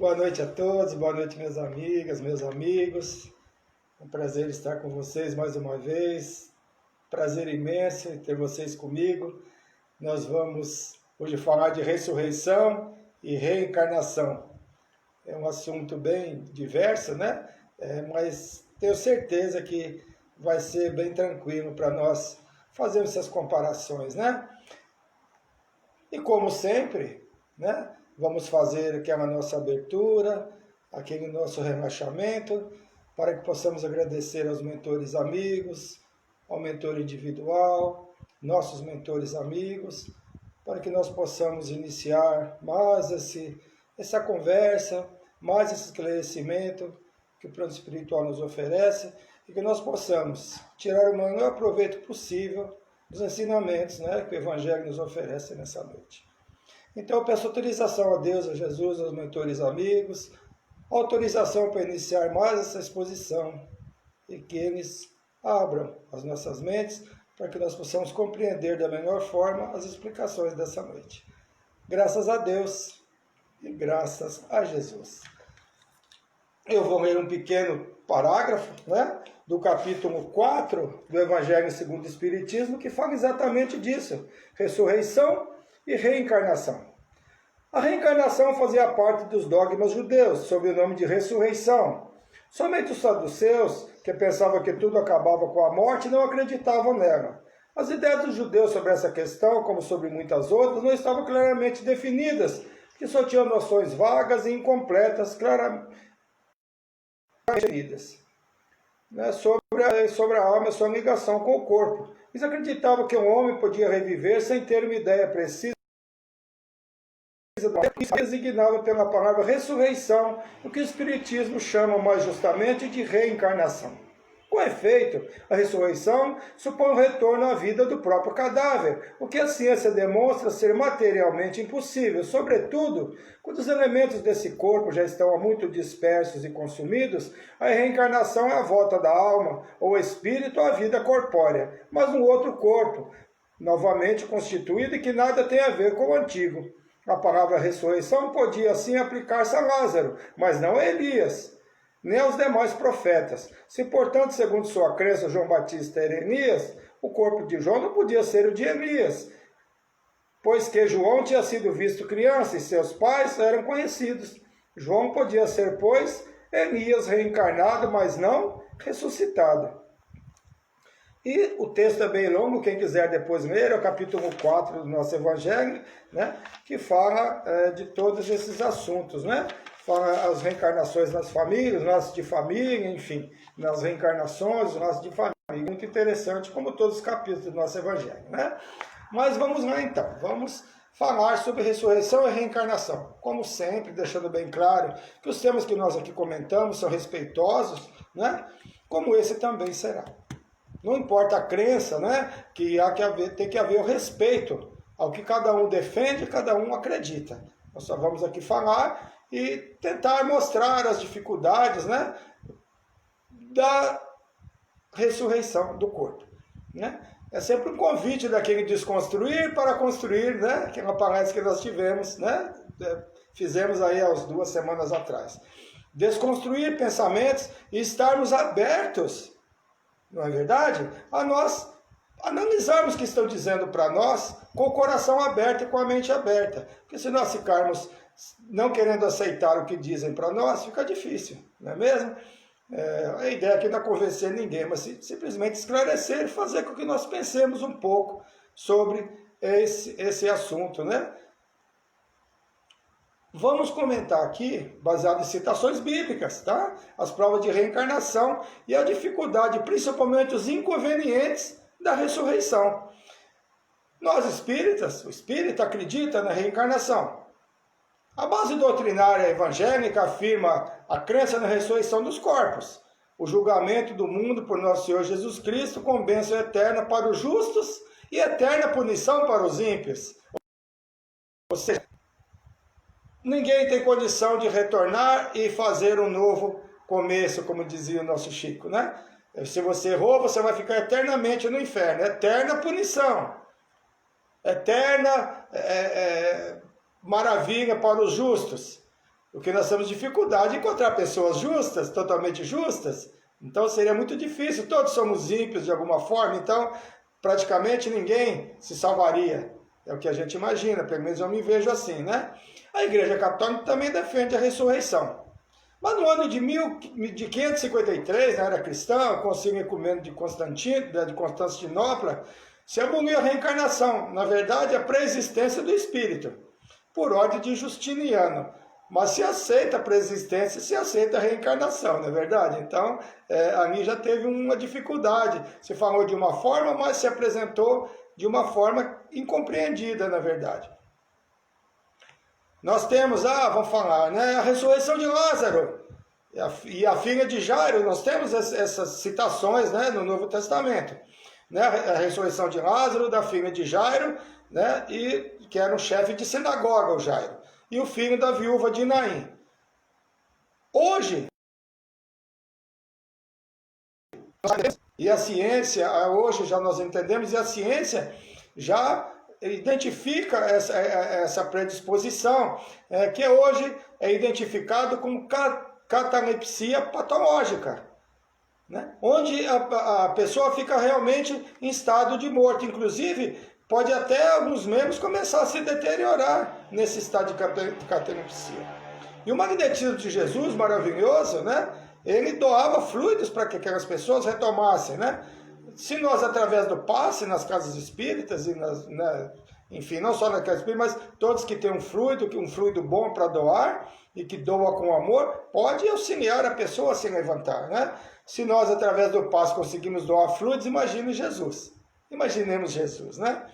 Boa noite a todos, boa noite minhas amigas, meus amigos. É um prazer estar com vocês mais uma vez. Prazer imenso em ter vocês comigo. Nós vamos hoje falar de ressurreição e reencarnação. É um assunto bem diverso, né? Mas tenho certeza que vai ser bem tranquilo para nós fazermos essas comparações, né? E como sempre, né? Vamos fazer aqui a nossa abertura, aquele nosso relaxamento, para que possamos agradecer aos mentores amigos, ao mentor individual, nossos mentores amigos, para que nós possamos iniciar mais essa conversa, mais esse esclarecimento que o plano espiritual nos oferece, e que nós possamos tirar o maior proveito possível dos ensinamentos, né, que o Evangelho nos oferece nessa noite. Então eu peço autorização a Deus, a Jesus, aos mentores amigos, autorização para iniciar mais essa exposição e que eles abram as nossas mentes para que nós possamos compreender da melhor forma as explicações dessa noite. Graças a Deus e graças a Jesus. Eu vou ler um pequeno parágrafo, né, do capítulo 4 do Evangelho segundo o Espiritismo, que fala exatamente disso, ressurreição e reencarnação. A reencarnação fazia parte dos dogmas judeus, sob o nome de ressurreição. Somente os saduceus, que pensavam que tudo acabava com a morte, não acreditavam nela. As ideias dos judeus sobre essa questão, como sobre muitas outras, não estavam claramente definidas, que só tinham noções vagas e incompletas, claramente definidas, né, sobre a alma e sua ligação com o corpo. Eles acreditavam que um homem podia reviver sem ter uma ideia precisa, designava pela palavra ressurreição, o que o Espiritismo chama mais justamente de reencarnação. Com efeito, a ressurreição supõe o retorno à vida do próprio cadáver, o que a ciência demonstra ser materialmente impossível, sobretudo quando os elementos desse corpo já estão há muito dispersos e consumidos. A reencarnação é a volta da alma ou espírito à vida corpórea, mas num outro corpo, novamente constituído e que nada tem a ver com o antigo. A palavra ressurreição podia assim aplicar-se a Lázaro, mas não a Elias, nem aos demais profetas. Se, portanto, segundo sua crença, João Batista era Elias, o corpo de João não podia ser o de Elias, pois que João tinha sido visto criança e seus pais eram conhecidos. João podia ser, pois, Elias reencarnado, mas não ressuscitado. E o texto é bem longo, quem quiser depois ler, é o capítulo 4 do nosso Evangelho, né, que fala de todos esses assuntos, né? Fala as reencarnações nas famílias, laços de família, enfim, nas reencarnações, laços de família. Muito interessante, como todos os capítulos do nosso Evangelho, né? Mas vamos lá então, vamos falar sobre ressurreição e reencarnação. Como sempre, deixando bem claro que os temas que nós aqui comentamos são respeitosos, né? Como esse também será. Não importa a crença, né? Tem que haver o respeito ao que cada um defende, cada um acredita. Nós só vamos aqui falar e tentar mostrar as dificuldades, né, da ressurreição do corpo, né? É sempre um convite daquele desconstruir para construir, né? Aquela palestra que nós tivemos, né? Fizemos aí há 2 semanas atrás. Desconstruir pensamentos e estarmos abertos, não é verdade? A nós analisarmos o que estão dizendo para nós com o coração aberto e com a mente aberta. Porque se nós ficarmos não querendo aceitar o que dizem para nós, fica difícil, não é mesmo? A ideia aqui não é convencer ninguém, mas simplesmente esclarecer e fazer com que nós pensemos um pouco sobre esse assunto, né? Vamos comentar aqui, baseado em citações bíblicas, tá? As provas de reencarnação e a dificuldade, principalmente os inconvenientes da ressurreição. Nós espíritas, o espírita acredita na reencarnação. A base doutrinária evangélica afirma a crença na ressurreição dos corpos, o julgamento do mundo por nosso Senhor Jesus Cristo com bênção eterna para os justos e eterna punição para os ímpios. Ou seja, ninguém tem condição de retornar e fazer um novo começo, como dizia o nosso Chico, né? Se você errou, você vai ficar eternamente no inferno. Eterna punição. Eterna maravilha para os justos. Porque nós temos dificuldade de encontrar pessoas justas, totalmente justas. Então seria muito difícil, todos somos ímpios de alguma forma, então praticamente ninguém se salvaria. É o que a gente imagina, pelo menos eu me vejo assim, né? A Igreja Católica também defende a ressurreição. Mas no ano de 553, na era cristã, o Concílio Ecumênico de Constantinopla, se aboliu a reencarnação, na verdade a pré-existência do Espírito, por ordem de Justiniano. Mas se aceita a pré-existência, se aceita a reencarnação, não é verdade? Então, ali já teve uma dificuldade. Se falou de uma forma, mas se apresentou de uma forma incompreendida, na verdade. Nós temos, vamos falar, né, a ressurreição de Lázaro e a filha de Jairo. Nós temos essas citações, né, no Novo Testamento. Né, a ressurreição de Lázaro, da filha de Jairo, né, e que era um chefe de sinagoga, o Jairo. E o filho da viúva de Naim. Hoje, e a ciência, hoje já nós entendemos, e a ciência já identifica essa predisposição, que hoje é identificado como catalepsia patológica, né? Onde a pessoa fica realmente em estado de morte, inclusive pode até alguns membros começar a se deteriorar nesse estado de catalepsia. E o magnetismo de Jesus, maravilhoso, né? Ele doava fluidos para que aquelas pessoas retomassem, né? Se nós, através do passe nas casas espíritas, e enfim, não só nas casas espíritas, mas todos que têm um fluido bom para doar, e que doa com amor, pode auxiliar a pessoa a se levantar, né? Se nós, através do passe, conseguimos doar fluidos, imagine Jesus. Imaginemos Jesus, né?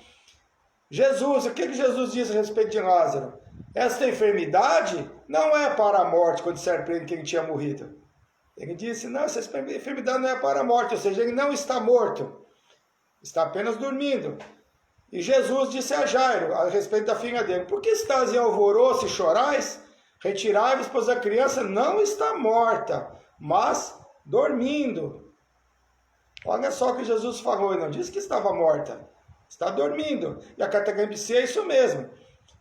Jesus, o que Jesus diz a respeito de Lázaro? Esta enfermidade não é para a morte, quando se repreende que ele tinha morrido. Ele disse, não, essa enfermidade não é para a morte, ou seja, ele não está morto, está apenas dormindo. E Jesus disse a Jairo, a respeito da filha dele, por que estás em alvoroço e chorais? Retirai-vos, pois a criança não está morta, mas dormindo. Olha só o que Jesus falou, ele não disse que estava morta, está dormindo. E a catalepsia é isso mesmo.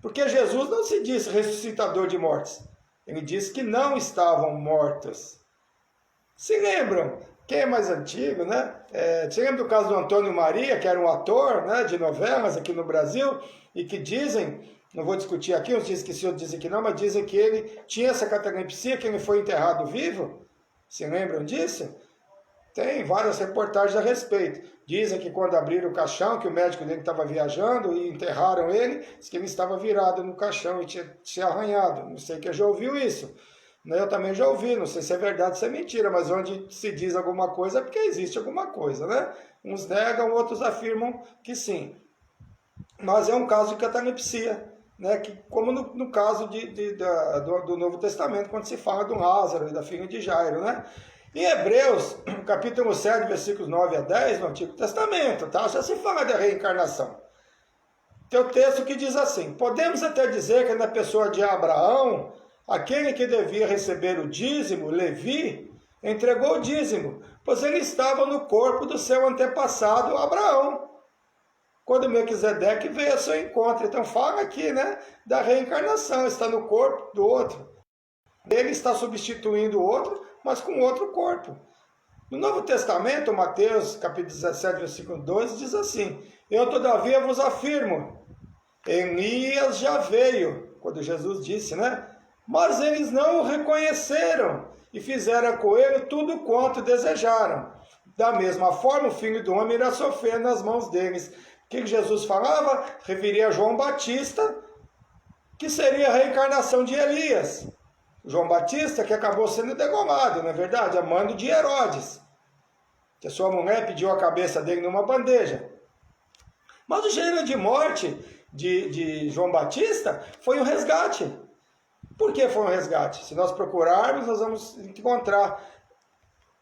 Porque Jesus não se disse ressuscitador de mortes. Ele disse que não estavam mortos. Se lembram? Quem é mais antigo, né? Se lembra do caso do Antônio Maria, que era um ator, né, de novelas aqui no Brasil, e que dizem, não vou discutir aqui, uns dizem que sim, outros dizem que não, mas dizem que ele tinha essa catalepsia, que ele foi enterrado vivo. Se lembram disso? Tem várias reportagens a respeito. Dizem que quando abriram o caixão, que o médico dele estava viajando e enterraram ele, diz que ele estava virado no caixão e tinha se arranhado. Não sei quem já ouviu isso. Eu também já ouvi, não sei se é verdade ou se é mentira, mas onde se diz alguma coisa é porque existe alguma coisa, né? Uns negam, outros afirmam que sim. Mas é um caso de catalepsia, né? Que, como no caso do Novo Testamento, quando se fala do Lázaro e da filha de Jairo, né? Em Hebreus, capítulo 7, versículos 9 a 10, no Antigo Testamento, tá? Já se fala da reencarnação. Tem o texto que diz assim, podemos até dizer que na pessoa de Abraão, aquele que devia receber o dízimo, Levi, entregou o dízimo, pois ele estava no corpo do seu antepassado Abraão, quando Melquisedeque veio ao seu encontro. Então fala aqui, né, da reencarnação, está no corpo do outro. Ele está substituindo o outro, mas com outro corpo. No Novo Testamento, Mateus, capítulo 17, versículo 2, diz assim, eu todavia vos afirmo, Elias já veio, quando Jesus disse, né? Mas eles não o reconheceram e fizeram com ele tudo quanto desejaram. Da mesma forma, o Filho do Homem irá sofrer nas mãos deles. O que Jesus falava? Referia a João Batista, que seria a reencarnação de Elias. João Batista, que acabou sendo degolado, não é verdade? A mando de Herodes. Que a sua mulher pediu a cabeça dele numa bandeja. Mas o gênero de morte de João Batista foi um resgate. Por que foi um resgate? Se nós procurarmos, nós vamos encontrar.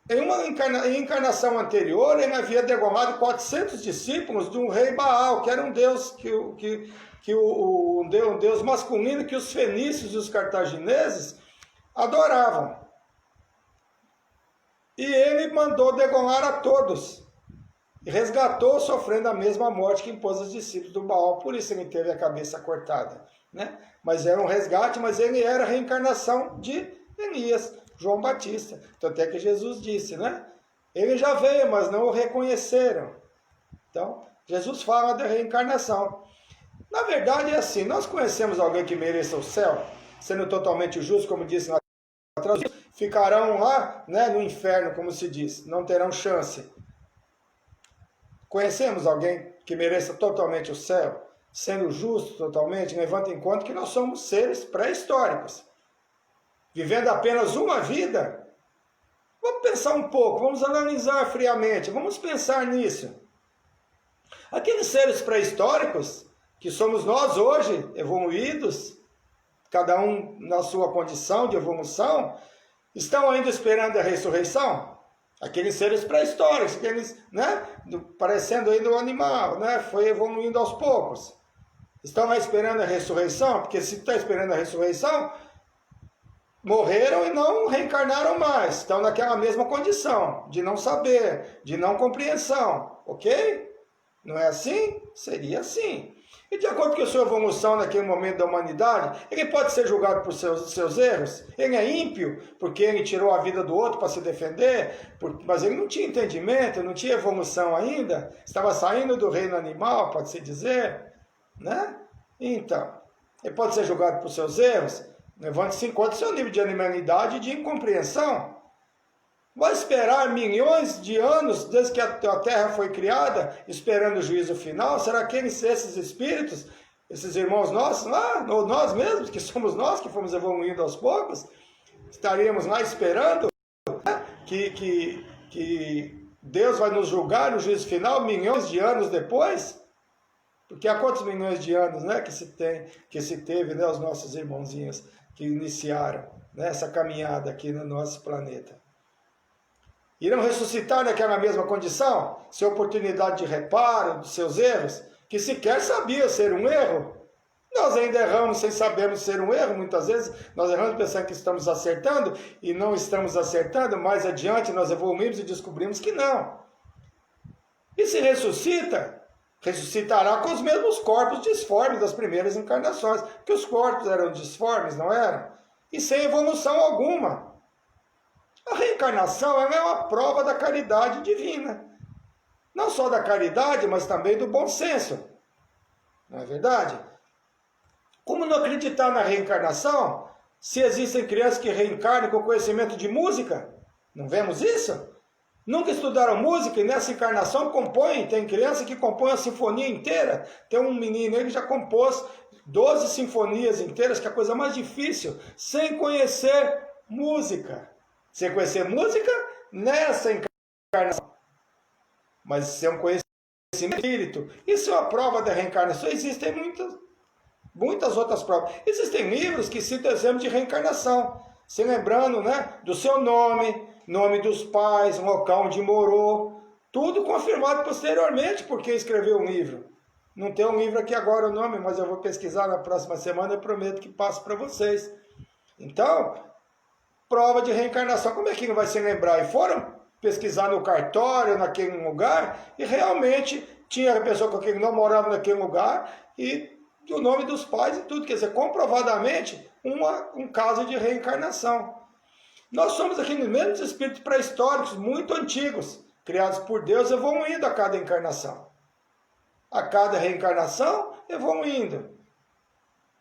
Em uma encarnação anterior, ele havia degolado 400 discípulos de um rei Baal, que era um deus, um deus masculino que os fenícios e os cartagineses adoravam. E ele mandou degolar a todos. E resgatou sofrendo a mesma morte que impôs aos discípulos do Baal. Por isso ele teve a cabeça cortada. né? Mas era um resgate, mas ele era a reencarnação de Elias, João Batista. Então até que Jesus disse, né? Ele já veio, mas não o reconheceram. Então, Jesus fala da reencarnação. Na verdade é assim, nós conhecemos alguém que mereça o céu, sendo totalmente justo, como disse lá atrás, ficarão lá, né, no inferno, como se diz, não terão chance. Conhecemos alguém que mereça totalmente o céu, sendo justo totalmente, levando em conta que nós somos seres pré-históricos, vivendo apenas uma vida. Vamos pensar um pouco, vamos analisar friamente, vamos pensar nisso. Aqueles seres pré-históricos, que somos nós hoje, evoluídos, cada um na sua condição de evolução, estão ainda esperando a ressurreição? Aqueles seres pré-históricos, aqueles, né, parecendo ainda um animal, né, foi evoluindo aos poucos. Estão lá esperando a ressurreição? Porque se está esperando a ressurreição, morreram e não reencarnaram mais. Estão naquela mesma condição, de não saber, de não compreensão, ok? Não é assim? Seria assim. E de acordo com a sua evolução naquele momento da humanidade, ele pode ser julgado por seus erros. Ele é ímpio porque ele tirou a vida do outro para se defender, mas ele não tinha entendimento, não tinha evolução ainda, estava saindo do reino animal, pode-se dizer, né? Então, ele pode ser julgado por seus erros, levando-se em conta o seu nível de animalidade e de incompreensão. Vai esperar milhões de anos desde que a Terra foi criada, esperando o juízo final? Será que esses espíritos, esses irmãos nossos lá, ou nós mesmos, que somos nós que fomos evoluindo aos poucos, estaríamos lá esperando, né, que Deus vai nos julgar no juízo final milhões de anos depois? Porque há quantos milhões de anos, né, que se teve, né, os nossos irmãozinhos que iniciaram, né, essa caminhada aqui no nosso planeta? Irão ressuscitar naquela mesma condição? Sem oportunidade de reparo dos seus erros? Que sequer sabia ser um erro? Nós ainda erramos sem sabermos ser um erro, muitas vezes. Nós erramos pensando que estamos acertando e não estamos acertando. Mais adiante nós evoluímos e descobrimos que não. E se ressuscita? Ressuscitará com os mesmos corpos disformes das primeiras encarnações. Porque os corpos eram disformes, não eram? E sem evolução alguma. A reencarnação ela é uma prova da caridade divina. Não só da caridade, mas também do bom senso. Não é verdade? Como não acreditar na reencarnação se existem crianças que reencarnam com conhecimento de música? Não vemos isso? Nunca estudaram música e nessa encarnação compõem. Tem criança que compõe a sinfonia inteira. Tem um menino, ele já compôs 12 sinfonias inteiras, que é a coisa mais difícil, sem conhecer música. Sem conhecer música nessa encarnação. Mas sem um conhecimento espírito. Isso é uma prova da reencarnação. Existem muitas outras provas. Existem livros que citam exemplos de reencarnação. Se lembrando, né, do seu nome, nome dos pais, local onde morou. Tudo confirmado posteriormente porque escreveu um livro. Não tem um livro aqui agora o nome, mas eu vou pesquisar na próxima semana e prometo que passo para vocês. Então, prova de reencarnação, como é que não vai se lembrar? E foram pesquisar no cartório, naquele lugar, e realmente tinha a pessoa com quem não morava naquele lugar, e o nome dos pais e tudo, quer dizer, comprovadamente, um caso de reencarnação. Nós somos aqueles mesmos espíritos pré-históricos, muito antigos, criados por Deus, evoluindo a cada encarnação. A cada reencarnação, evoluindo.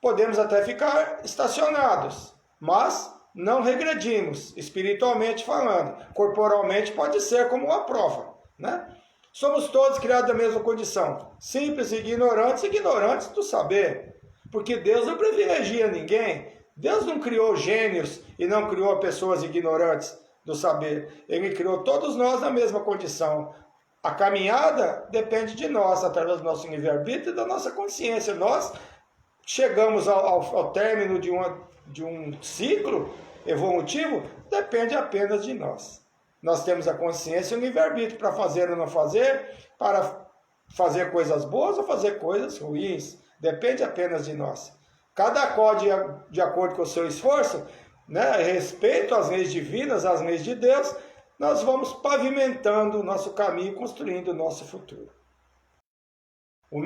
Podemos até ficar estacionados, mas não regredimos, espiritualmente falando. Corporalmente pode ser como uma prova, né? Somos todos criados da mesma condição. Simples e ignorantes do saber. Porque Deus não privilegia ninguém. Deus não criou gênios e não criou pessoas ignorantes do saber. Ele criou todos nós na mesma condição. A caminhada depende de nós, através do nosso livre-arbítrio e da nossa consciência. Nós chegamos ao término de um ciclo evolutivo, depende apenas de nós. Nós temos a consciência e o livre-arbítrio para fazer ou não fazer, para fazer coisas boas ou fazer coisas ruins. Depende apenas de nós. Cada qual de acordo com o seu esforço, né, respeito às leis divinas, às leis de Deus, nós vamos pavimentando o nosso caminho, construindo o nosso futuro. O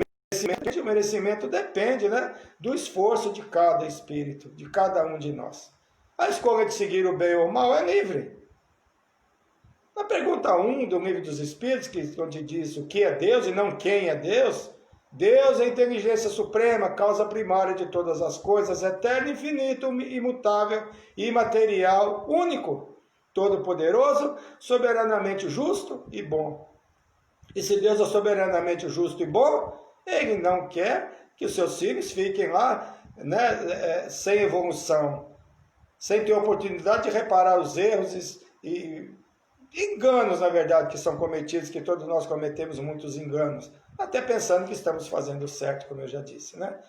merecimento depende, né, do esforço de cada espírito, de cada um de nós. A escolha de seguir o bem ou o mal é livre. Na pergunta 1 do Livro dos Espíritos, onde diz o que é Deus e não quem é Deus, Deus é a inteligência suprema, causa primária de todas as coisas, eterno, infinito, imutável, imaterial, único, todo-poderoso, soberanamente justo e bom. E se Deus é soberanamente justo e bom, Ele não quer que os seus filhos fiquem lá, né, sem evolução, sem ter oportunidade de reparar os erros e enganos, na verdade, que são cometidos, que todos nós cometemos muitos enganos, até pensando que estamos fazendo certo, como eu já disse, né?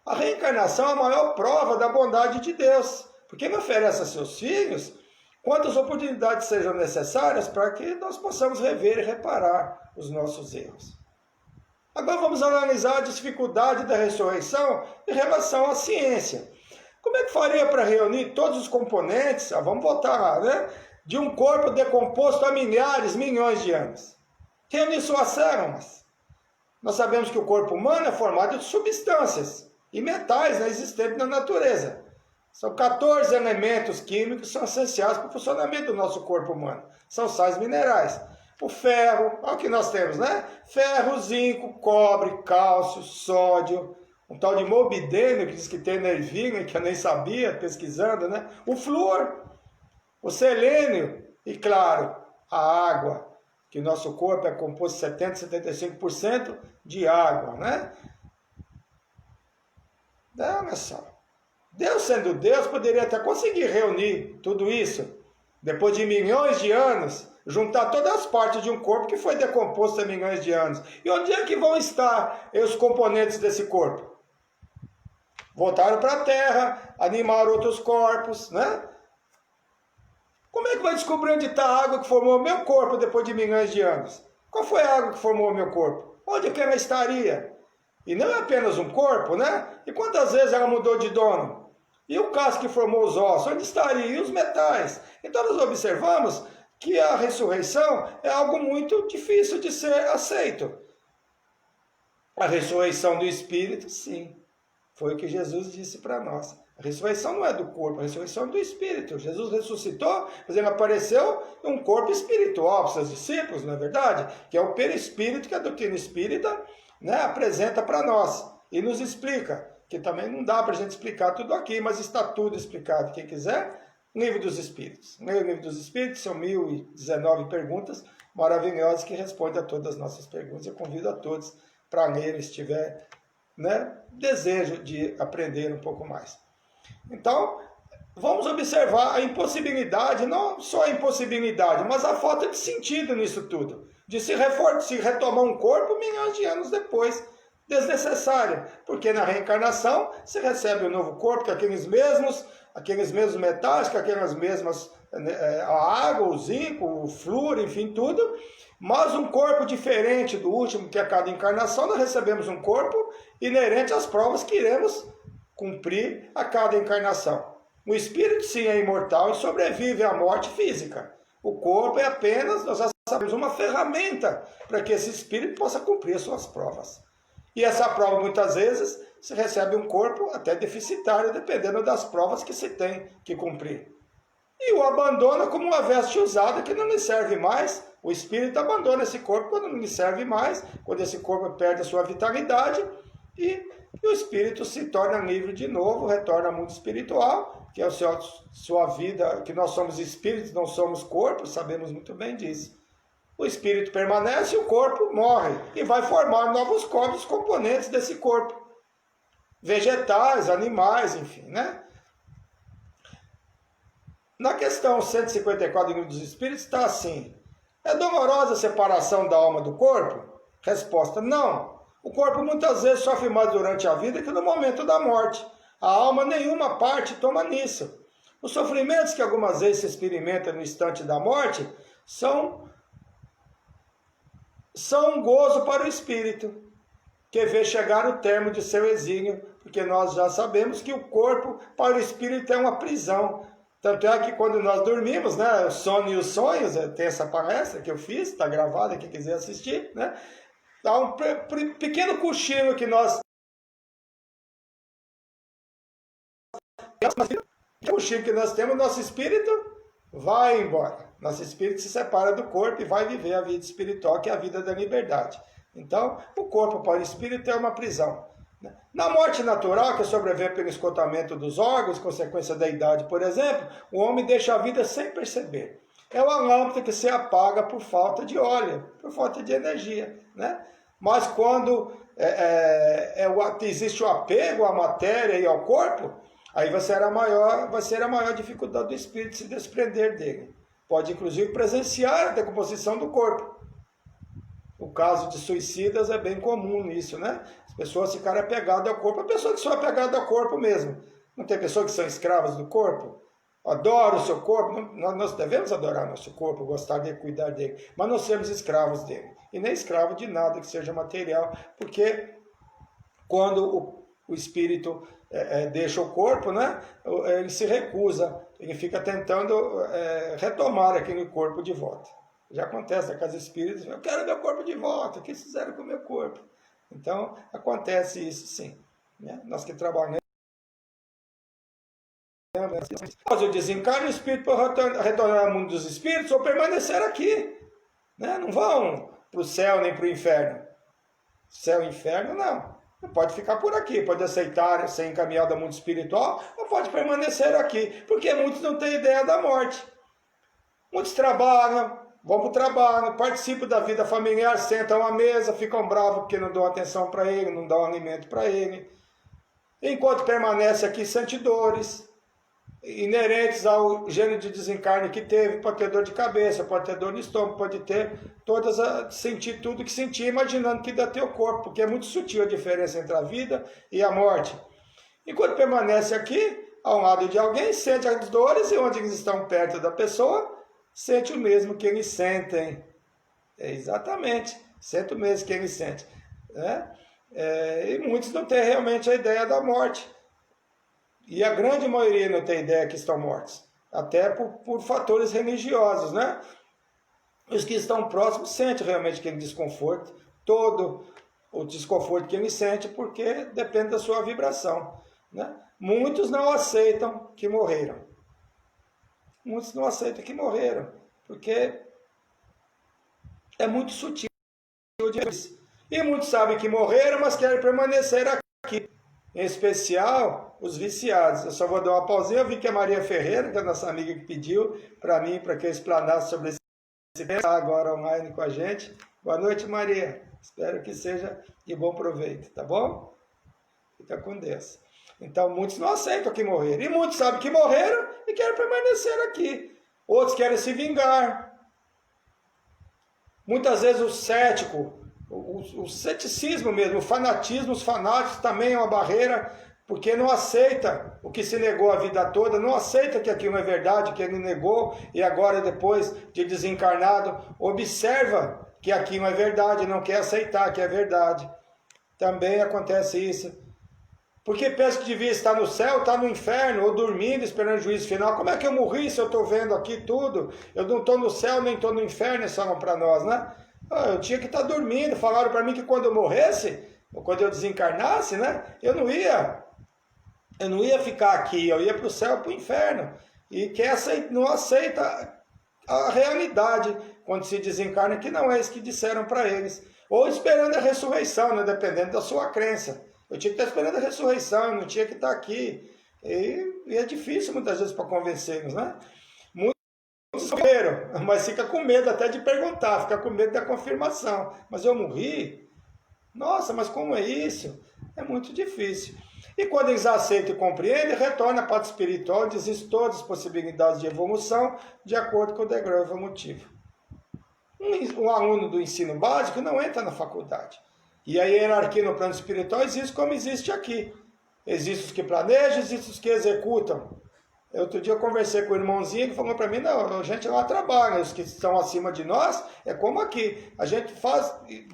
A reencarnação é a maior prova da bondade de Deus, porque Ele oferece a seus filhos quantas oportunidades sejam necessárias para que nós possamos rever e reparar os nossos erros. Agora vamos analisar a dificuldade da ressurreição em relação à ciência. Como é que faria para reunir todos os componentes, vamos voltar lá, né, de um corpo decomposto há milhares, milhões de anos? Reunir suas células. Nós sabemos que o corpo humano é formado de substâncias e metais, né, existentes na natureza. São 14 elementos químicos que são essenciais para o funcionamento do nosso corpo humano. São sais minerais. O ferro, olha o que nós temos, né? Ferro, zinco, cobre, cálcio, sódio, um tal de molibdênio, que diz que tem nervinho, que eu nem sabia, pesquisando, né? O flúor, o selênio e, claro, a água, que o nosso corpo é composto de 70% a 75% de água, né? Olha só. Deus, sendo Deus, poderia até conseguir reunir tudo isso, depois de milhões de anos, juntar todas as partes de um corpo que foi decomposto há milhões de anos. E onde é que vão estar os componentes desse corpo? Voltaram para a Terra, animaram outros corpos, né? Como é que vai descobrir onde está a água que formou o meu corpo depois de milhões de anos? Qual foi a água que formou o meu corpo? Onde é que ela estaria? E não é apenas um corpo, né? E quantas vezes ela mudou de dono? E o casco que formou os ossos? Onde estaria? E os metais? Então nós observamos que a ressurreição é algo muito difícil de ser aceito. A ressurreição do espírito, sim. Foi o que Jesus disse para nós. A ressurreição não é do corpo, a ressurreição é do espírito. Jesus ressuscitou, mas ele apareceu em um corpo espiritual para seus discípulos, não é verdade? Que é o perispírito que a doutrina espírita, né, apresenta para nós e nos explica. Que também não dá para a gente explicar tudo aqui, mas está tudo explicado. Quem quiser, Livro dos Espíritos. Leia o Livro dos Espíritos, são 1019 perguntas maravilhosas que respondem a todas as nossas perguntas. Eu convido a todos para ler, se tiver, né, desejo de aprender um pouco mais. Então, vamos observar a impossibilidade, não só a impossibilidade, mas a falta de sentido nisso tudo. De se retomar um corpo milhões de anos depois. Desnecessário, porque na reencarnação se recebe um novo corpo com aqueles mesmos metais, com aquelas mesmas, a água, o zinco, o flúor, enfim, tudo, mas um corpo diferente do último, que a cada encarnação nós recebemos um corpo inerente às provas que iremos cumprir a cada encarnação. O espírito sim é imortal e sobrevive à morte física. O corpo é apenas, nós já sabemos, uma ferramenta para que esse espírito possa cumprir as suas provas. E essa prova, muitas vezes, se recebe um corpo até deficitário, dependendo das provas que se tem que cumprir. E o abandona como uma veste usada que não lhe serve mais. O espírito abandona esse corpo quando não lhe serve mais, quando esse corpo perde a sua vitalidade, e o espírito se torna livre de novo, retorna ao mundo espiritual, que é a sua vida, que nós somos espíritos, não somos corpos, sabemos muito bem disso. O espírito permanece e o corpo morre. E vai formar novos corpos, componentes desse corpo. Vegetais, animais, enfim, né? Na questão 154 do Livro dos Espíritos está assim. É dolorosa a separação da alma do corpo? Resposta, não. O corpo muitas vezes sofre mais durante a vida que no momento da morte. A alma nenhuma parte toma nisso. Os sofrimentos que algumas vezes se experimentam no instante da morte são um gozo para o espírito, que vê chegar o termo de seu exílio, porque nós já sabemos que o corpo para o espírito é uma prisão. Tanto é que quando nós dormimos, né, o sono e os sonhos, tem essa palestra que eu fiz, está gravada, quem quiser assistir, né? Há um pequeno cochilo que nós temos, nosso espírito vai embora. Nosso espírito se separa do corpo e vai viver a vida espiritual, que é a vida da liberdade. Então, o corpo para o espírito é uma prisão. Na morte natural, que é sobreviver pelo esgotamento dos órgãos, consequência da idade, por exemplo, o homem deixa a vida sem perceber. É uma lâmpada que se apaga por falta de óleo, por falta de energia, né? Mas quando existe o apego à matéria e ao corpo, aí vai ser a maior dificuldade do espírito se desprender dele. Pode, inclusive, presenciar a decomposição do corpo. O caso de suicidas é bem comum nisso, né? As pessoas ficarem apegadas ao corpo. A pessoa que só é apegada ao corpo mesmo. Não tem pessoas que são escravas do corpo? Adora o seu corpo. Nós devemos adorar nosso corpo, gostar de cuidar dele. Mas não sermos escravos dele. E nem escravo de nada que seja material. Porque quando o espírito deixa o corpo, né? Ele se recusa. Ele fica tentando retomar aquele corpo de volta. Já acontece na casa espírita, eu quero meu corpo de volta, o que fizeram com o meu corpo? Então, acontece isso sim. Né? Nós que trabalhamos, mas eu desencarno o espírito para retornar ao mundo dos espíritos ou permanecer aqui. Né? Não vão para o céu nem para o inferno. Céu e inferno, não. Não pode ficar por aqui, pode aceitar ser encaminhado ao mundo espiritual ou pode permanecer aqui, porque muitos não têm ideia da morte. Muitos trabalham, vão para o trabalho, participam da vida familiar, sentam à mesa, ficam bravos porque não dão atenção para ele, não dão alimento para ele. Enquanto permanece aqui, sente dores inerentes ao gênero de desencarne que teve, pode ter dor de cabeça, pode ter dor no estômago, pode ter sentir tudo que sentir, imaginando que dá teu corpo, porque é muito sutil a diferença entre a vida e a morte. Enquanto permanece aqui, ao lado de alguém, sente as dores e onde eles estão perto da pessoa, sente o mesmo que eles sentem. Exatamente, sente o mesmo que eles sentem. Né? E muitos não têm realmente a ideia da morte. E a grande maioria não tem ideia que estão mortos. Até por fatores religiosos, né? Os que estão próximos sentem realmente aquele desconforto. Todo o desconforto que eles sentem, porque depende da sua vibração. Né? Muitos não aceitam que morreram. Muitos não aceitam que morreram, porque é muito sutil. E muitos sabem que morreram, mas querem permanecer aqui. Em especial, os viciados. Eu só vou dar uma pausinha. Eu vi que a Maria Ferreira, que é a nossa amiga que pediu para mim, para que eu explanasse sobre esse tema, agora online com a gente. Boa noite, Maria. Espero que seja de bom proveito, tá bom? Fica com Deus. Então, muitos não aceitam que morreram. E muitos sabem que morreram e querem permanecer aqui. Outros querem se vingar. Muitas vezes o cético, o ceticismo mesmo, o fanatismo, os fanáticos também é uma barreira, porque não aceita o que se negou a vida toda, não aceita que aquilo é verdade, que ele negou, e agora, depois de desencarnado, observa que aquilo é verdade, não quer aceitar que é verdade. Também acontece isso. Porque pensa que devia estar no céu, está no inferno, ou dormindo, esperando o juízo final. Como é que eu morri se eu estou vendo aqui tudo? Eu não estou no céu, nem estou no inferno, eles falam para nós, né? Eu tinha que estar dormindo. Falaram para mim que quando eu morresse, ou quando eu desencarnasse, né? Eu não ia ficar aqui, eu ia para o céu, para o inferno. E não aceita a realidade quando se desencarna, que não é isso que disseram para eles. Ou esperando a ressurreição, né? Dependendo da sua crença. Eu tinha que estar esperando a ressurreição, eu não tinha que estar aqui. E é difícil muitas vezes para convencê-los, né? Muitos morreram, mas fica com medo até de perguntar, fica com medo da confirmação. Mas eu morri? Nossa, mas como é isso? É muito difícil. E quando eles aceitam e compreendem, retorna à parte espiritual, diz todas as possibilidades de evolução de acordo com o degrau evolutivo. Um aluno do ensino básico não entra na faculdade. E a hierarquia no plano espiritual existe como existe aqui. Existem os que planejam, existem os que executam. Outro dia eu conversei com o irmãozinho, ele falou para mim, não, a gente lá trabalha, os que estão acima de nós, é como aqui. A gente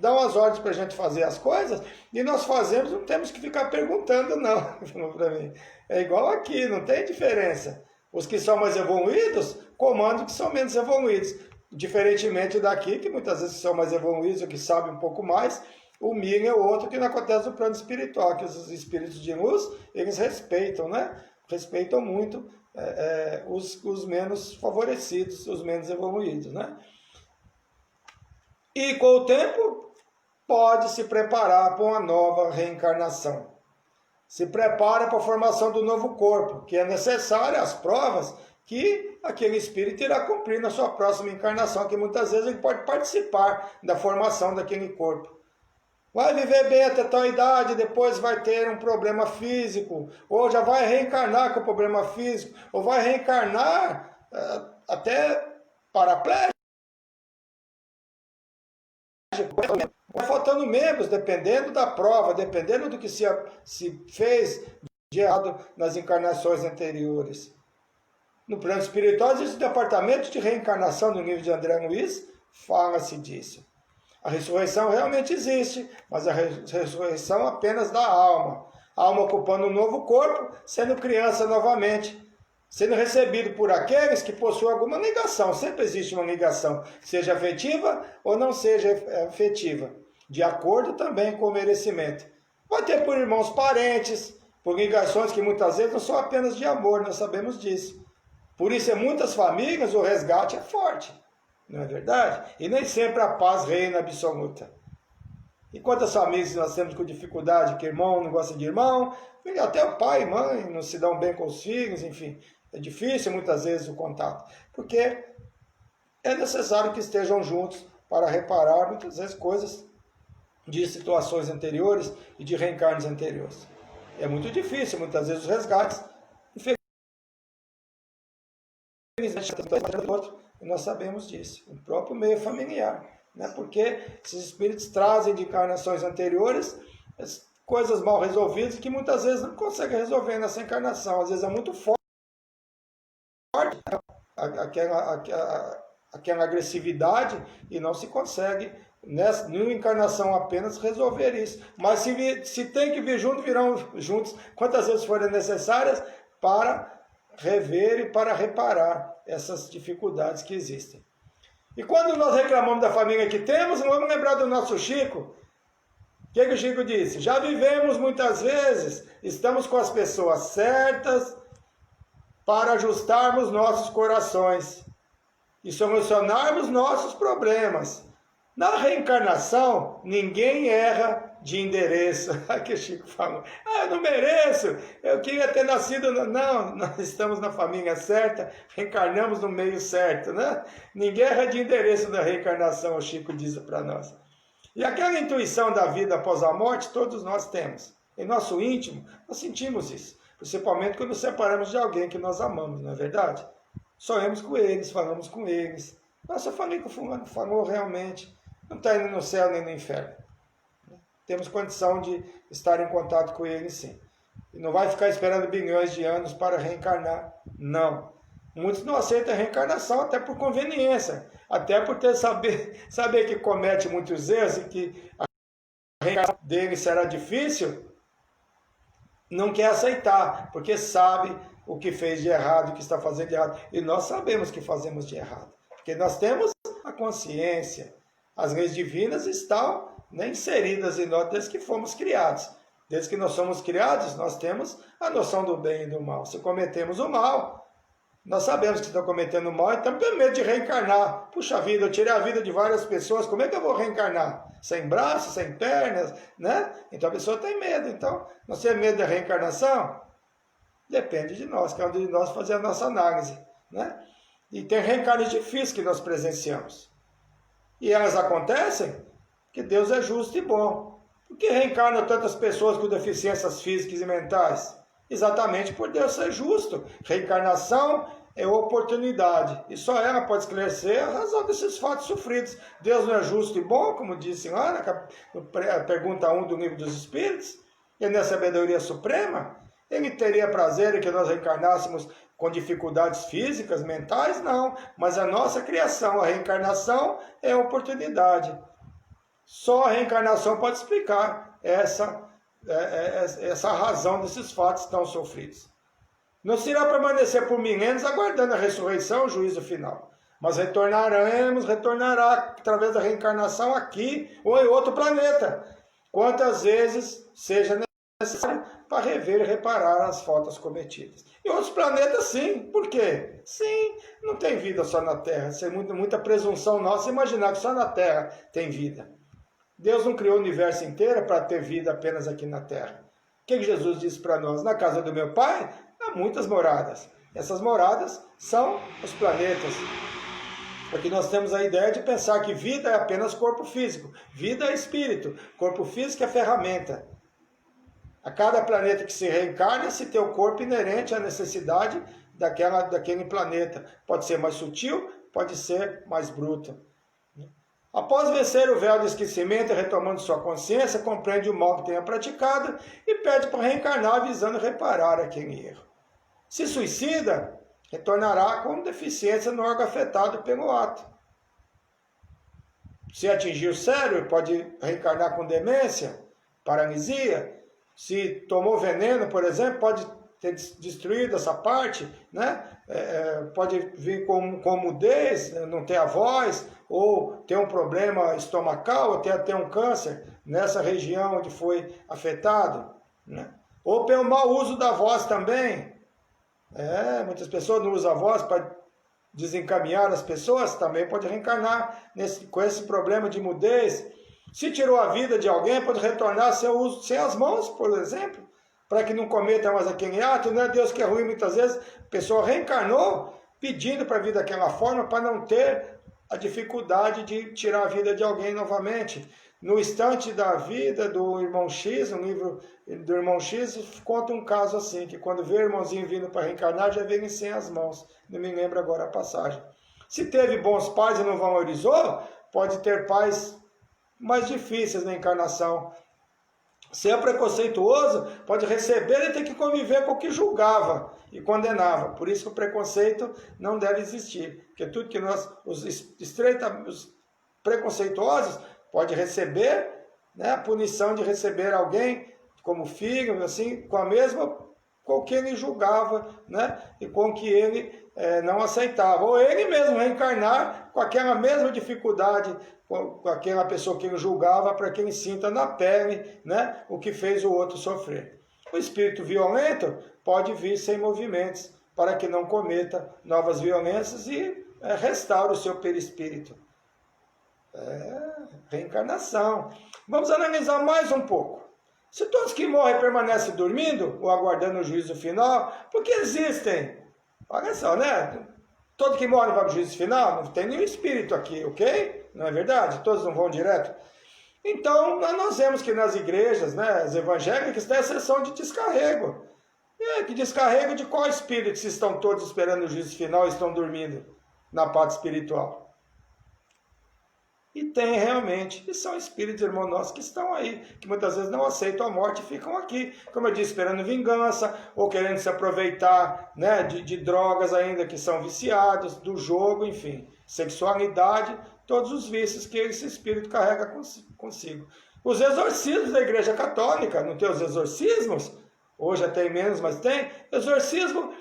dá umas ordens para a gente fazer as coisas, e nós fazemos, não temos que ficar perguntando, não. Ele falou para mim. É igual aqui, não tem diferença. Os que são mais evoluídos, comandam os que são menos evoluídos. Diferentemente daqui, que muitas vezes são mais evoluídos, ou que sabem um pouco mais, o milho é outro que não acontece no plano espiritual, que os espíritos de luz, eles respeitam, né? Respeitam muito os menos favorecidos, os menos evoluídos, né? E com o tempo, pode se preparar para uma nova reencarnação. Se prepara para a formação do novo corpo, que é necessária as provas que aquele espírito irá cumprir na sua próxima encarnação, que muitas vezes ele pode participar da formação daquele corpo. Vai viver bem até tal idade, depois vai ter um problema físico, ou já vai reencarnar com problema físico, ou vai reencarnar até paraplégico. Vai faltando membros, dependendo da prova, dependendo do que se fez de errado nas encarnações anteriores. No plano espiritual existe o departamento de reencarnação no livro de André Luiz, fala-se disso. A ressurreição realmente existe, mas a ressurreição apenas da alma. A alma ocupando um novo corpo, sendo criança novamente, sendo recebido por aqueles que possuem alguma ligação. Sempre existe uma ligação, seja afetiva ou não seja afetiva, de acordo também com o merecimento. Vai ter por irmãos parentes, por ligações que muitas vezes não são apenas de amor, nós sabemos disso. Por isso, em muitas famílias, o resgate é forte, não é verdade? E nem sempre a paz reina absoluta. E quantas famílias nós temos com dificuldade, que irmão não gosta de irmão, e até o pai e mãe não se dão bem com os filhos, enfim. É difícil muitas vezes o contato, porque é necessário que estejam juntos para reparar muitas vezes coisas de situações anteriores e de reencarnes anteriores. É muito difícil muitas vezes os resgates. E nós sabemos disso, o próprio meio familiar, né? Porque esses espíritos trazem de encarnações anteriores coisas mal resolvidas que muitas vezes não conseguem resolver nessa encarnação. Às vezes é muito forte aquela agressividade e não se consegue, numa encarnação apenas, resolver isso. Mas se tem que vir junto, virão juntos quantas vezes forem necessárias para rever e para reparar essas dificuldades que existem. E quando nós reclamamos da família que temos, vamos lembrar do nosso Chico. O que o Chico disse? Já vivemos muitas vezes, estamos com as pessoas certas para ajustarmos nossos corações e solucionarmos nossos problemas. Na reencarnação, ninguém erra de endereço. Que o Chico falou, eu não mereço, eu queria ter nascido... Não, nós estamos na família certa, reencarnamos no meio certo, né? Ninguém erra de endereço da reencarnação, o Chico diz para nós. E aquela intuição da vida após a morte, todos nós temos. Em nosso íntimo, nós sentimos isso. Principalmente quando nos separamos de alguém que nós amamos, não é verdade? Sonhamos com eles, falamos com eles. Nossa, eu falei com o fulano, falou realmente. Não está indo no céu nem no inferno. Temos condição de estar em contato com ele, sim. E não vai ficar esperando bilhões de anos para reencarnar. Não. Muitos não aceitam a reencarnação até por conveniência. Até por saber que comete muitos erros e que a reencarnação dele será difícil, não quer aceitar, porque sabe o que fez de errado, o que está fazendo de errado. E nós sabemos que fazemos de errado. Porque nós temos a consciência. As leis divinas estão inseridas em nós desde que fomos criados. Desde que nós somos criados, nós temos a noção do bem e do mal. Se cometemos o mal, nós sabemos que estamos cometendo o mal e estamos com medo de reencarnar. Puxa vida, eu tirei a vida de várias pessoas, como é que eu vou reencarnar? Sem braços, sem pernas, né? Então a pessoa tem medo. Então, nós temos medo da reencarnação? Depende de nós, cada um de nós fazer a nossa análise, né? E tem reencarnes difíceis que nós presenciamos. E elas acontecem porque Deus é justo e bom. Por que reencarna tantas pessoas com deficiências físicas e mentais? Exatamente por Deus ser justo. Reencarnação é oportunidade. E só ela pode esclarecer a razão desses fatos sofridos. Deus não é justo e bom, como disse lá na pergunta 1 do Livro dos Espíritos. Ele não é sabedoria suprema. Ele teria prazer em que nós reencarnássemos com dificuldades físicas, mentais? Não. Mas a nossa criação, a reencarnação, é oportunidade. Só a reencarnação pode explicar essa razão desses fatos tão sofridos. Não se irá permanecer por milênios aguardando a ressurreição, o juízo final. Mas retornará através da reencarnação aqui ou em outro planeta, quantas vezes seja necessário para rever e reparar as faltas cometidas. Em outros planetas, sim. Por quê? Sim, não tem vida só na Terra. Isso é muita presunção nossa imaginar que só na Terra tem vida. Deus não criou o universo inteiro para ter vida apenas aqui na Terra. O que Jesus disse para nós? Na casa do meu Pai há muitas moradas. Essas moradas são os planetas. Porque nós temos a ideia de pensar que vida é apenas corpo físico. Vida é espírito. Corpo físico é ferramenta. A cada planeta que se reencarna, se tem o corpo inerente à necessidade daquele planeta. Pode ser mais sutil, pode ser mais bruto. Após vencer o véu do esquecimento, retomando sua consciência, compreende o mal que tenha praticado e pede para reencarnar, visando reparar aquele erro. Se suicida, retornará com deficiência no órgão afetado pelo ato. Se atingir o cérebro, pode reencarnar com demência, paralisia. Se tomou veneno, por exemplo, pode ter destruído essa parte, né? Pode vir com mudez, não ter a voz, ou ter um problema estomacal, ou ter um câncer nessa região onde foi afetado, né? Ou pelo mau uso da voz também. Muitas pessoas não usam a voz para desencaminhar as pessoas, também pode reencarnar com esse problema de mudez. Se tirou a vida de alguém, pode retornar sem as mãos, por exemplo, para que não cometa mais aquele ato. Não é Deus que é ruim, muitas vezes a pessoa reencarnou pedindo para a vida daquela forma, para não ter a dificuldade de tirar a vida de alguém novamente. No instante da vida do irmão X, no livro do irmão X, conta um caso assim, que quando vê o irmãozinho vindo para reencarnar, já vem sem as mãos. Não me lembro agora a passagem. Se teve bons pais e não valorizou, pode ter pais mais difíceis na encarnação. Se é preconceituoso, pode receber e ter que conviver com o que julgava e condenava. Por isso que o preconceito não deve existir. Porque tudo que os preconceituosos, pode receber, né, a punição de receber alguém como filho, assim, com que ele julgava, né, e com que ele não aceitava. Ou ele mesmo reencarnar com aquela mesma dificuldade, com aquela pessoa que ele julgava, para que ele sinta na pele, né, o que fez o outro sofrer. O espírito violento pode vir sem movimentos, para que não cometa novas violências e restaure o seu perispírito. Reencarnação. Vamos analisar mais um pouco. Se todos que morrem permanecem dormindo ou aguardando o juízo final, por que existem? Olha só, né? Todo que morre vai para o juízo final, não tem nenhum espírito aqui, ok? Não é verdade? Todos não vão direto? Então, nós vemos que nas igrejas, né, as evangélicas, tem a sessão de descarrego. Que descarrego de qual espírito, se estão todos esperando o juízo final e estão dormindo na parte espiritual? E tem realmente, e são espíritos, irmãos nossos, que estão aí, que muitas vezes não aceitam a morte e ficam aqui, como eu disse, esperando vingança, ou querendo se aproveitar, né, de drogas ainda, que são viciados, do jogo, enfim, sexualidade, todos os vícios que esse espírito carrega consigo. Os exorcismos da Igreja Católica, não tem os exorcismos? Hoje até tem menos, mas tem. Exorcismo,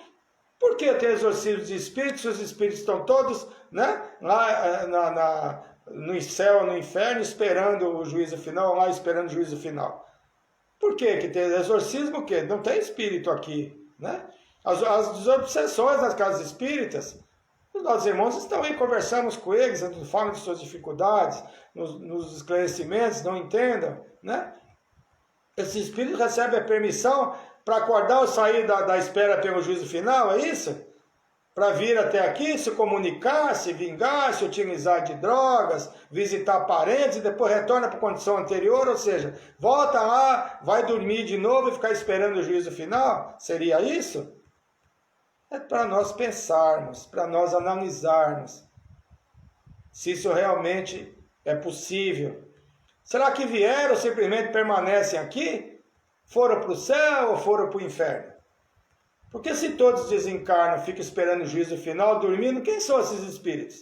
por que tem exorcismo de espíritos? Os espíritos estão todos, né, lá no céu, no inferno, esperando o juízo final, lá esperando o juízo final. Por que que tem exorcismo? O quê? Não tem espírito aqui, né? As desobsessões nas casas espíritas, os nossos irmãos estão aí, conversamos com eles, falam de suas dificuldades, nos esclarecimentos, não entendam, né? Esse espírito recebe a permissão para acordar ou sair da espera pelo juízo final, é isso? Para vir até aqui, se comunicar, se vingar, se utilizar de drogas, visitar parentes e depois retorna para a condição anterior, ou seja, volta lá, vai dormir de novo e ficar esperando o juízo final? Seria isso? É para nós pensarmos, para nós analisarmos se isso realmente é possível. Será que vieram ou simplesmente permanecem aqui? Foram para o céu ou foram para o inferno? Porque se todos desencarnam, ficam esperando o juízo final, dormindo, quem são esses espíritos?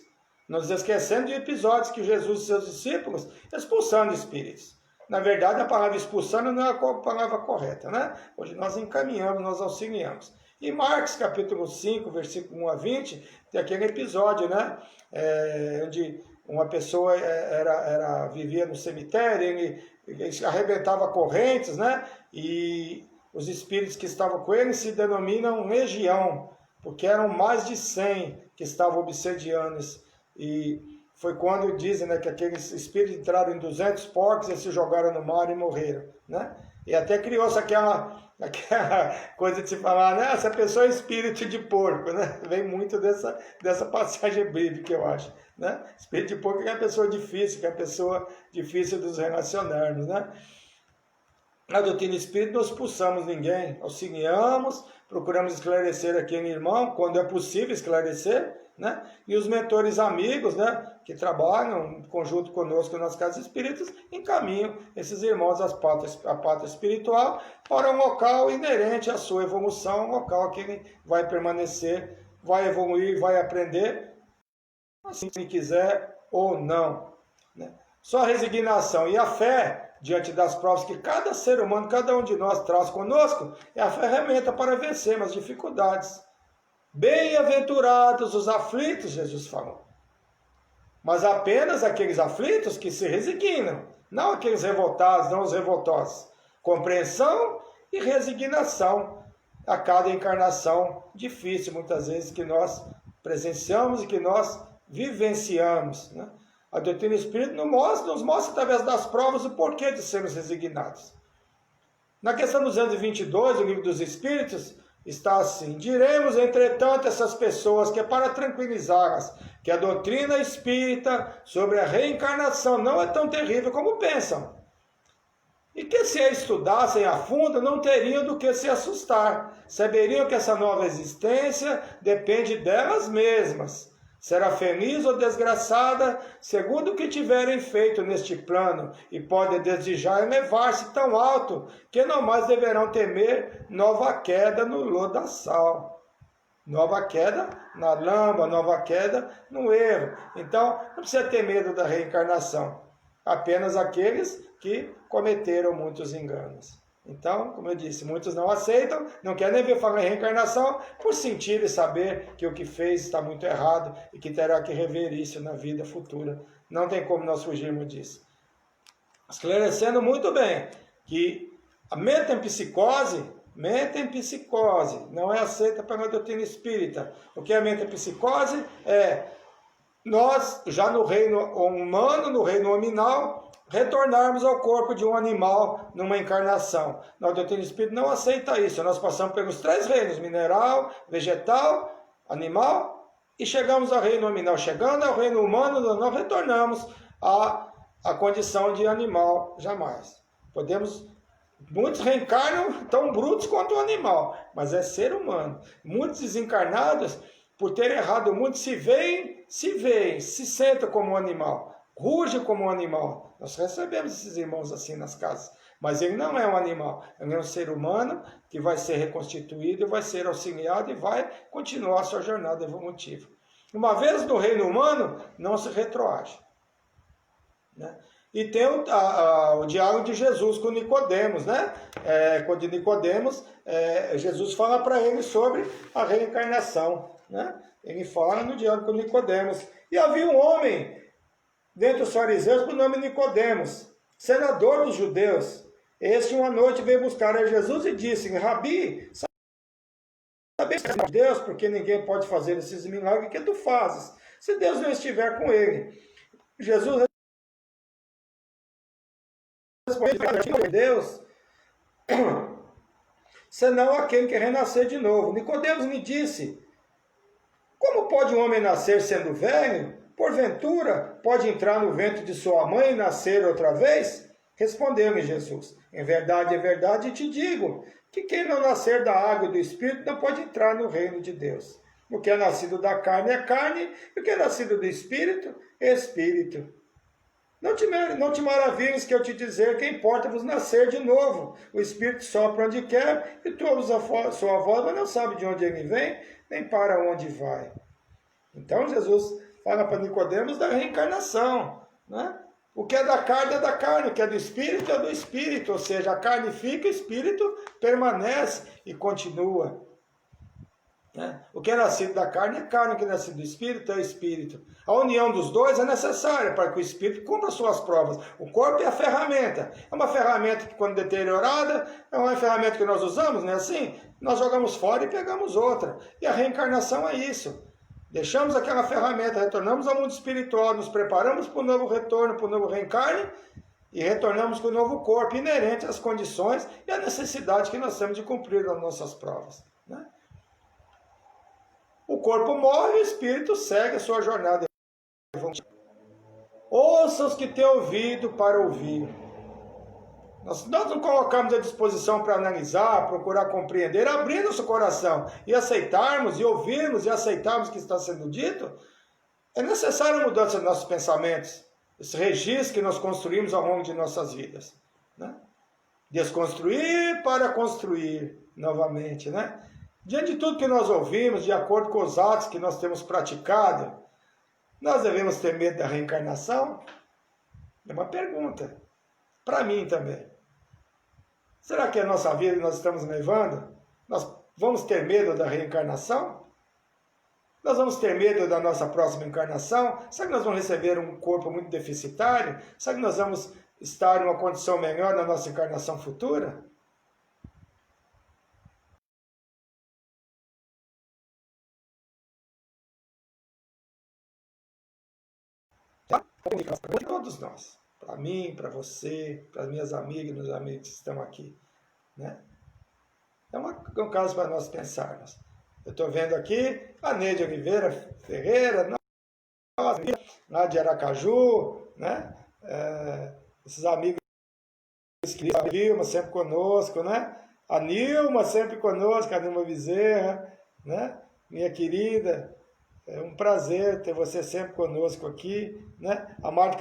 Nos esquecendo de episódios que Jesus e seus discípulos expulsando espíritos. Na verdade, a palavra expulsando não é a palavra correta, né? Hoje nós encaminhamos, nós auxiliamos. Em Marcos, capítulo 5, versículo 1 a 20, tem aquele episódio, né? Onde uma pessoa vivia no cemitério, ele arrebentava correntes, né? E os espíritos que estavam com ele se denominam legião, porque eram mais de 100 que estavam obsediando. E foi quando dizem, né, que aqueles espíritos entraram em 200 porcos e se jogaram no mar e morreram, né? E até criou-se aquela coisa de se falar, né? Essa pessoa é espírito de porco, né? Vem muito dessa passagem bíblica, eu acho, né? Espírito de porco é a pessoa difícil, que é a pessoa difícil dos relacionarmos, né? Na doutrina espírita não expulsamos ninguém, auxiliamos, procuramos esclarecer aquele irmão, quando é possível esclarecer, né? E os mentores amigos, né, que trabalham em conjunto conosco nas casas espíritas, encaminham esses irmãos à pátria espiritual para um local inerente à sua evolução, um local que ele vai permanecer, vai evoluir, vai aprender, assim se quiser ou não, né? Só a resignação e a fé diante das provas que cada ser humano, cada um de nós traz conosco, é a ferramenta para vencermos as dificuldades. Bem-aventurados os aflitos, Jesus falou. Mas apenas aqueles aflitos que se resignam, não aqueles revoltados, não os revoltosos. Compreensão e resignação a cada encarnação difícil, muitas vezes, que nós presenciamos e que nós vivenciamos, né? A doutrina espírita nos mostra através das provas o porquê de sermos resignados. Na questão 222, do Livro dos Espíritos, está assim: diremos, entretanto, essas pessoas que é para tranquilizá-las, que a doutrina espírita sobre a reencarnação não é tão terrível como pensam. E que se a estudassem a fundo, não teriam do que se assustar. Saberiam que essa nova existência depende delas mesmas. Será feliz ou desgraçada, segundo o que tiverem feito neste plano, e podem desejar elevar-se tão alto, que não mais deverão temer nova queda no lodaçal. Nova queda na lama, nova queda no erro. Então, não precisa ter medo da reencarnação. Apenas aqueles que cometeram muitos enganos. Então, como eu disse, muitos não aceitam, não querem nem ver falar em reencarnação, por sentir e saber que o que fez está muito errado e que terá que rever isso na vida futura. Não tem como nós fugirmos disso. Esclarecendo muito bem que a metempsicose não é aceita pela doutrina espírita. O que é a metempsicose? É nós, já no reino humano, no reino nominal, retornarmos ao corpo de um animal numa encarnação. Na doutrina espírita não aceita isso. Nós passamos pelos 3 reinos: mineral, vegetal, animal, e chegamos ao reino nominal. Chegando ao reino humano, nós não retornamos à condição de animal, jamais. Muitos reencarnam tão brutos quanto o animal, mas é ser humano. Muitos desencarnados, por ter errado muito, se veem, se sentam como um animal, ruge como um animal. Nós recebemos esses irmãos assim nas casas, mas ele não é um animal, ele é um ser humano que vai ser reconstituído, vai ser auxiliado e vai continuar a sua jornada evolutiva. Uma vez no reino humano, não se retroage, né? E tem o diálogo de Jesus com Nicodemos, né? Quando Nicodemos, Jesus fala para ele sobre a reencarnação, né? Ele fala no diálogo com Nicodemos. E havia um homem dentre os fariseus por nome Nicodemos, senador dos judeus. Este uma noite veio buscar a Jesus e disse: Rabi, sabes que é Deus, porque ninguém pode fazer esses milagres que tu fazes, se Deus não estiver com ele. Jesus respondeu: Deus, senão aquele que renascer de novo. Nicodemos me disse: como pode um homem nascer sendo velho? Porventura, pode entrar no ventre de sua mãe e nascer outra vez? Respondeu-me Jesus: em verdade te digo, que quem não nascer da água e do Espírito não pode entrar no reino de Deus. O que é nascido da carne é carne, e o que é nascido do Espírito é Espírito. Não te maravilhes que eu te dizer que importa-vos nascer de novo. O Espírito sopra onde quer, e tu ouves a sua voz, mas não sabe de onde ele vem, nem para onde vai. Então Jesus fala para Nicodemos da reencarnação, né? O que é da carne, o que é do Espírito é do Espírito, ou seja, a carne fica, o Espírito permanece e continua. Né? O que é nascido da carne é carne, o que é nascido do espírito é espírito. A união dos dois é necessária para que o espírito cumpra suas provas. O corpo é a ferramenta. É uma ferramenta que, quando deteriorada, é uma ferramenta que nós usamos, não é assim? Nós jogamos fora e pegamos outra. E a reencarnação é isso. Deixamos aquela ferramenta, retornamos ao mundo espiritual, nos preparamos para o novo retorno, para o novo reencarne, e retornamos com o novo corpo, inerente às condições e à necessidade que nós temos de cumprir nas nossas provas. Né? O corpo morre e o espírito segue a sua jornada. Ouça os que têm ouvido para ouvir. Nós não colocamos à disposição para analisar, procurar compreender, abrir nosso coração e aceitarmos, e ouvirmos e aceitarmos o que está sendo dito. É necessária a mudança dos nossos pensamentos, esse registro que nós construímos ao longo de nossas vidas. Né? Desconstruir para construir novamente, né? Diante de tudo que nós ouvimos, de acordo com os atos que nós temos praticado, nós devemos ter medo da reencarnação? É uma pergunta. Para mim também. Será que a nossa vida nós estamos levando? Nós vamos ter medo da reencarnação? Nós vamos ter medo da nossa próxima encarnação? Será que nós vamos receber um corpo muito deficitário? Será que nós vamos estar em uma condição melhor na nossa encarnação futura? Para todos nós, para mim, para você, para as minhas amigas e meus amigos que estão aqui. Né? É um caso para nós pensarmos. Eu estou vendo aqui a Neide Oliveira Ferreira, lá de Aracaju, né? Esses amigos que a Vilma sempre conosco, né? A Nilma sempre conosco, a Nilma Bezerra, né? Minha querida. É um prazer ter você sempre conosco aqui, né? A Marta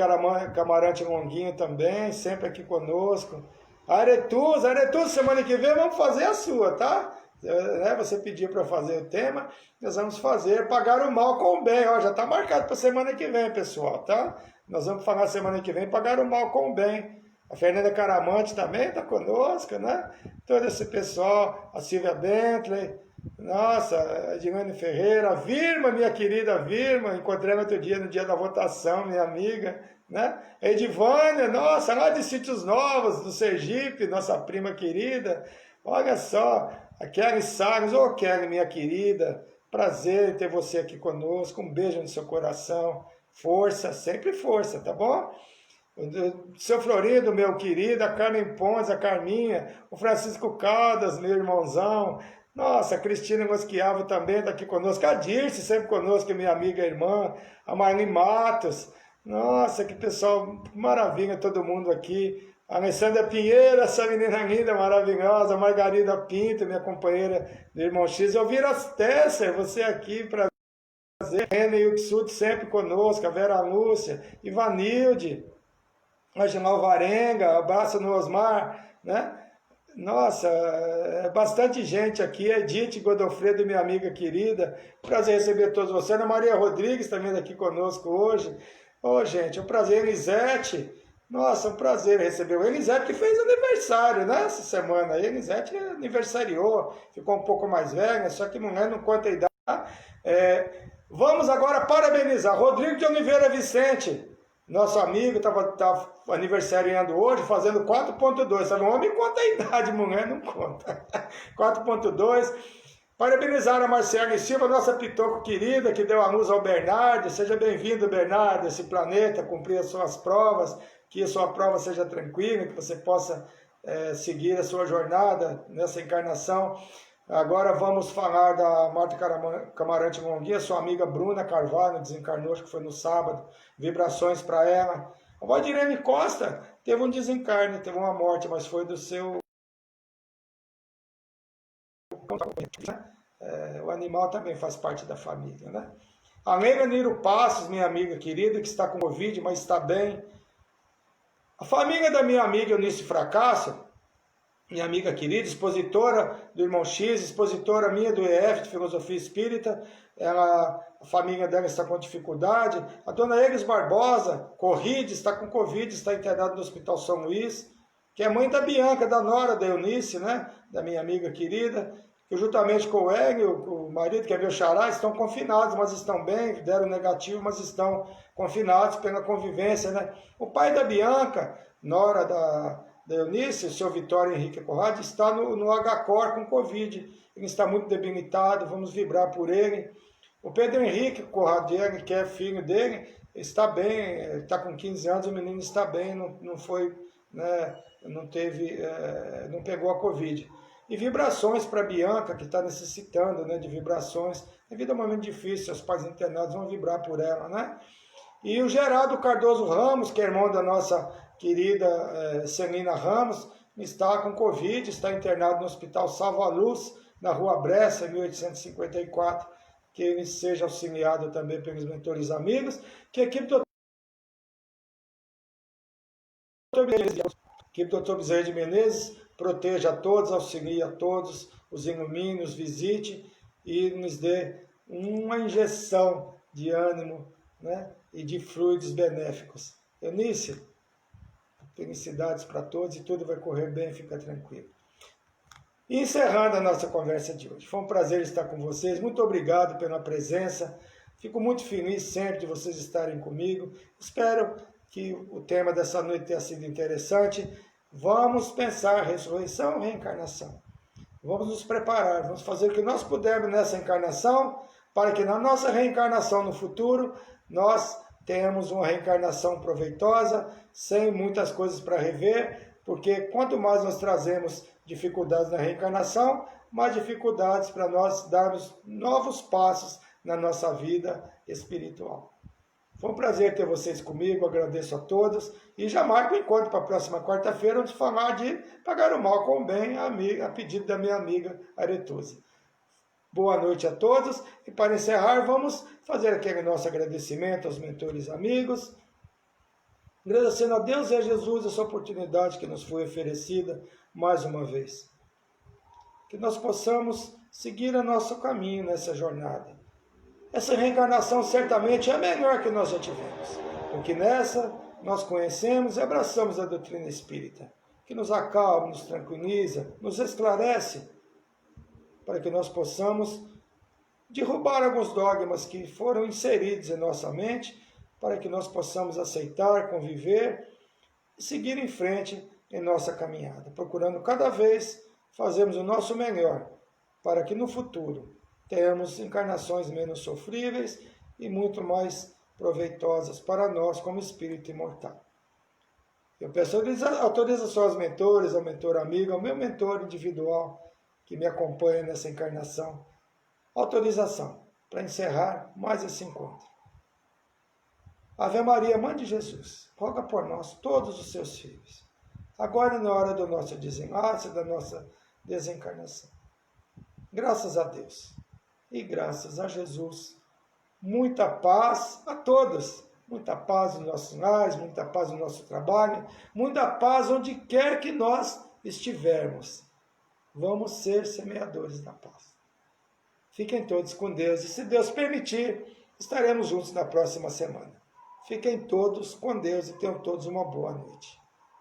Camarante Longuinho também, sempre aqui conosco. A Aretuza, semana que vem vamos fazer a sua, tá? Você pediu para eu fazer o tema, nós vamos fazer Pagar o Mal com o Bem. Ó, já está marcado para semana que vem, pessoal, tá? Nós vamos falar semana que vem Pagar o Mal com o Bem. A Fernanda Caramante também está conosco, né? Todo esse pessoal, a Silvia Bentley, nossa, a Edilane Ferreira, a Virma, minha querida Virma, encontrei outro dia, no dia da votação, minha amiga, né? A Edivânia, nossa, lá de Sítios Novos, do Sergipe, nossa prima querida, olha só, a Kelly Salles, ô Kelly, minha querida, prazer ter você aqui conosco, um beijo no seu coração, força, sempre força, tá bom? O seu Florido, meu querido, a Carmen Pons, a Carminha, o Francisco Caldas, meu irmãozão, nossa, a Cristina Mosquiavo também está aqui conosco, a Dirce sempre conosco, minha amiga e irmã, a Marlene Matos, nossa, que pessoal, maravilha todo mundo aqui, a Alessandra Pinheiro, essa menina linda, maravilhosa, a Margarida Pinto, minha companheira do Irmão X, Elvira Tesser, você aqui, prazer, René Yuxud sempre conosco, a Vera Lúcia, Ivanilde, Angela Alvarenga, abraço no Osmar, né? Nossa, é bastante gente aqui, Edith Godofredo, minha amiga querida, prazer receber todos vocês, Ana Maria Rodrigues também aqui conosco hoje, gente, um prazer, Elisete, nossa, um prazer receber o Elisete, que fez aniversário, né, essa semana, aí, Elisete aniversariou, ficou um pouco mais velha, só que não conta a idade, vamos agora parabenizar, Rodrigo de Oliveira Vicente, nosso amigo estava aniversariando hoje, fazendo 4.2. Sabe, um homem conta a idade, mulher não conta. 4.2. Parabenizar a Marciane Silva, nossa pitoco querida, que deu a luz ao Bernardo. Seja bem-vindo, Bernardo, esse planeta, cumprir as suas provas, que a sua prova seja tranquila, que você possa seguir a sua jornada nessa encarnação. Agora vamos falar da Marta Camarante Longuinha, sua amiga Bruna Carvalho, desencarnou, acho que foi no sábado, vibrações para ela. A Valdirene Costa teve um desencarne, teve uma morte, mas foi do seu... o animal também faz parte da família, né? A Lena Niro Passos, minha amiga querida, que está com Covid, mas está bem. A família da minha amiga Eunice Fracasso, minha amiga querida, expositora do Irmão X, expositora minha do EF, de Filosofia Espírita, a família dela está com dificuldade. A dona Elis Barbosa, Corride, está com Covid, está internada no Hospital São Luís, que é mãe da Bianca, da nora da Eunice, né? Da minha amiga querida, que juntamente com o Hélio, o marido, que é meu xará, estão confinados, mas estão bem, deram negativo, mas estão confinados pela convivência, né? O pai da Bianca, nora da Eunice, o seu Vitório Henrique Conrad, está no HCOR com Covid. Ele está muito debilitado, vamos vibrar por ele. O Pedro Henrique Corradiani, que é filho dele, está bem, está com 15 anos, o menino está bem, não foi, né, não pegou a Covid. E vibrações para a Bianca, que está necessitando, né, de vibrações. A vida é um momento difícil, os pais internados vão vibrar por ela, né? E o Geraldo Cardoso Ramos, que é irmão da nossa querida Celina Ramos, está com Covid, está internado no Hospital Salva Luz, na Rua Bressa, 1854, que ele seja auxiliado também pelos mentores amigos, que a equipe do Dr. Bezerra de Menezes proteja a todos, auxilie a todos, os ilumine, os visite e nos dê uma injeção de ânimo, né, e de fluidos benéficos. Eunice, felicidades para todos e tudo vai correr bem, fica tranquilo. E encerrando a nossa conversa de hoje, foi um prazer estar com vocês, muito obrigado pela presença, fico muito feliz sempre de vocês estarem comigo, espero que o tema dessa noite tenha sido interessante. Vamos pensar ressurreição e reencarnação, vamos nos preparar, vamos fazer o que nós pudermos nessa encarnação, para que na nossa reencarnação no futuro, nós tenhamos uma reencarnação proveitosa, sem muitas coisas para rever, porque quanto mais nós trazemos dificuldades na reencarnação, mais dificuldades para nós darmos novos passos na nossa vida espiritual. Foi um prazer ter vocês comigo, agradeço a todos e já marco o encontro para a próxima quarta-feira, onde falar de pagar o mal com o bem, a pedido da minha amiga Aretusa. Boa noite a todos e para encerrar vamos fazer aquele nosso agradecimento aos mentores amigos, agradecendo a Deus e a Jesus essa oportunidade que nos foi oferecida mais uma vez. Que nós possamos seguir o nosso caminho nessa jornada. Essa reencarnação certamente é a melhor que nós já tivemos, porque nessa nós conhecemos e abraçamos a doutrina espírita, que nos acalma, nos tranquiliza, nos esclarece, para que nós possamos derrubar alguns dogmas que foram inseridos em nossa mente, para que nós possamos aceitar, conviver e seguir em frente em nossa caminhada, procurando cada vez fazermos o nosso melhor, para que no futuro tenhamos encarnações menos sofríveis e muito mais proveitosas para nós como espírito imortal. Eu peço autorização aos mentores, ao mentor amigo, ao meu mentor individual que me acompanha nessa encarnação. Autorização para encerrar mais esse encontro. Ave Maria, Mãe de Jesus, roga por nós, todos os seus filhos, agora na hora do nosso desenlace, da nossa desencarnação. Graças a Deus e graças a Jesus, muita paz a todos, muita paz nos nossos lares, muita paz no nosso trabalho, muita paz onde quer que nós estivermos. Vamos ser semeadores da paz. Fiquem todos com Deus e, se Deus permitir, estaremos juntos na próxima semana. Fiquem todos com Deus e tenham todos uma boa noite.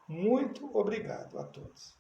Muito obrigado a todos.